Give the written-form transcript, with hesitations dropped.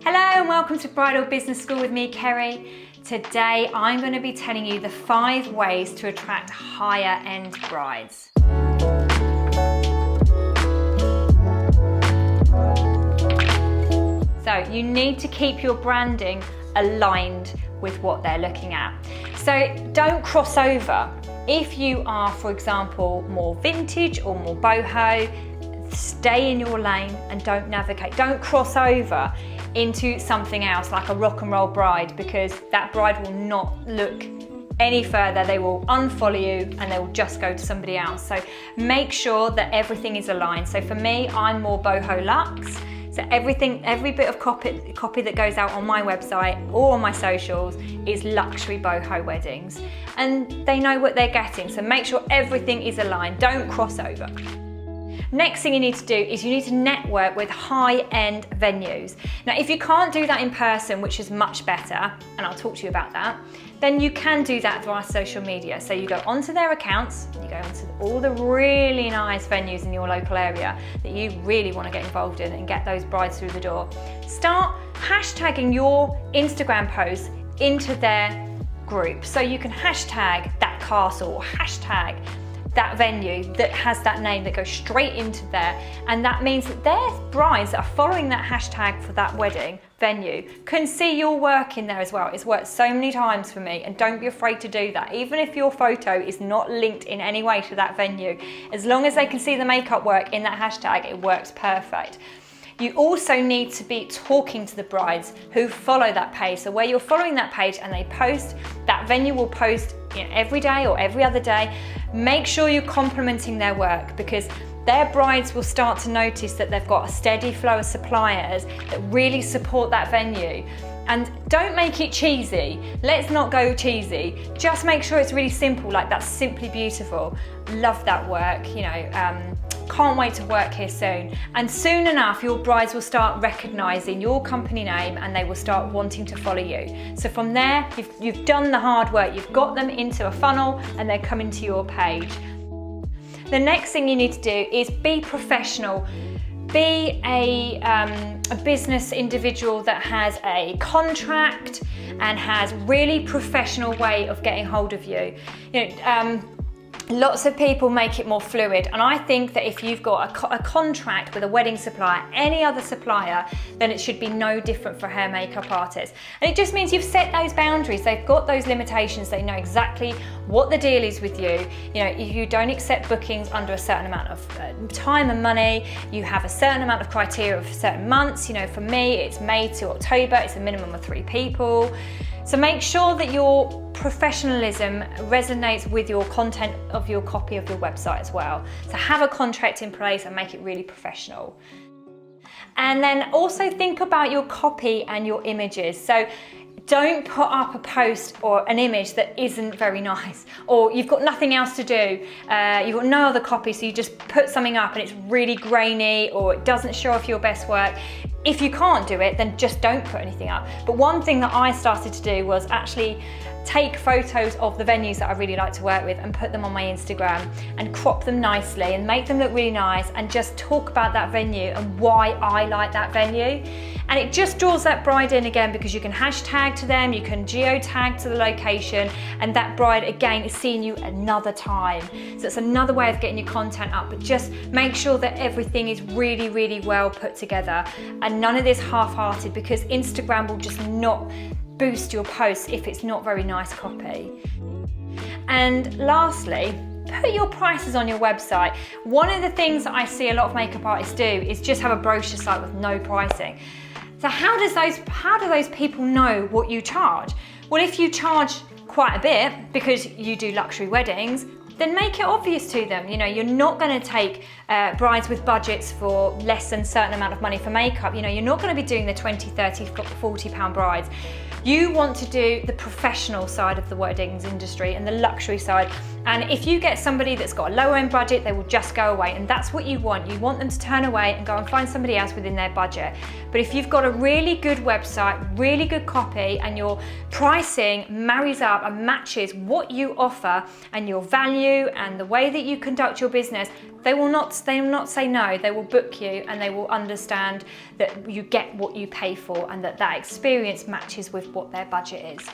Hello and welcome to Bridal Business School with me, Kerry. Today I'm going to be telling you the 5 ways to attract higher end brides. So you need to keep your branding aligned with what they're looking at. So don't cross over. If you are, for example, more vintage or more boho, stay in your lane and don't navigate. Don't cross over into something else like a rock and roll bride, because that bride will not look any further. They will unfollow you and they will just go to somebody else. So make sure that everything is aligned. So for me, I'm more boho luxe. So every bit of copy that goes out on my website or on my socials is luxury boho weddings. And they know what they're getting. So make sure everything is aligned. Don't cross over. Next thing you need to do is you need to network with high-end venues. Now, if you can't do that in person, which is much better, and I'll talk to you about that, then you can do that via social media. So you go onto their accounts, you go onto all the really nice venues in your local area that you really want to get involved in and get those brides through the door. Start hashtagging your Instagram posts into their group. So you can hashtag that castle, or hashtag that venue that has that name that goes straight into there, and that means that their brides that are following that hashtag for that wedding venue can see your work in there as well. It's worked so many times for me, and don't be afraid to do that. Even if your photo is not linked in any way to that venue, as long as they can see the makeup work in that hashtag, it works perfect. You also need to be talking to the brides who follow that page. So where you're following that page and they post, that venue will post every day or every other day. Make sure you're complimenting their work, because their brides will start to notice that they've got a steady flow of suppliers that really support that venue. And don't make it cheesy. Let's not go cheesy. Just make sure it's really simple, like that's simply beautiful. Love that work, can't wait to work here soon. And soon enough, your brides will start recognizing your company name and they will start wanting to follow you. So from there, you've done the hard work. You've got them into a funnel and they're coming to your page. The next thing you need to do is be professional. Be a business individual that has a contract and has really professional way of getting hold of you. Lots of people make it more fluid, and I think that if you've got a contract with a wedding supplier, any other supplier, then it should be no different for hair makeup artists. And it just means you've set those boundaries. They've got those limitations. They know exactly what the deal is with you. If you don't accept bookings under a certain amount of time and money, you have a certain amount of criteria for certain months. For me, it's May to October. It's a minimum of 3 people. So make sure that your professionalism resonates with your content of your copy of your website as well. So have a contract in place and make it really professional. And then also think about your copy and your images. So don't put up a post or an image that isn't very nice, or you've got nothing else to do, you've got no other copy, so you just put something up and it's really grainy or it doesn't show off your best work. If you can't do it, then just don't put anything up. But one thing that I started to do was actually take photos of the venues that I really like to work with and put them on my Instagram and crop them nicely and make them look really nice and just talk about that venue and why I like that venue. And it just draws that bride in again, because you can hashtag to them, you can geotag to the location, and that bride again is seeing you another time. So it's another way of getting your content up, but just make sure that everything is really, really well put together and none of this half-hearted, because Instagram will just not boost your posts if it's not very nice copy. And lastly, put your prices on your website. One of the things that I see a lot of makeup artists do is just have a brochure site with no pricing. So how do those people know what you charge? Well, if you charge quite a bit because you do luxury weddings, then make it obvious to them. You're not going to take brides with budgets for less than a certain amount of money for makeup. You're not going to be doing the 20, 30, 40 pound brides. You want to do the professional side of the weddings industry and the luxury side. And if you get somebody that's got a lower end budget, they will just go away. And that's what you want. You want them to turn away and go and find somebody else within their budget. But if you've got a really good website, really good copy, and your pricing marries up and matches what you offer and your value and the way that you conduct your business, they will not say no. They will book you, and they will understand that you get what you pay for and that experience matches with what their budget is.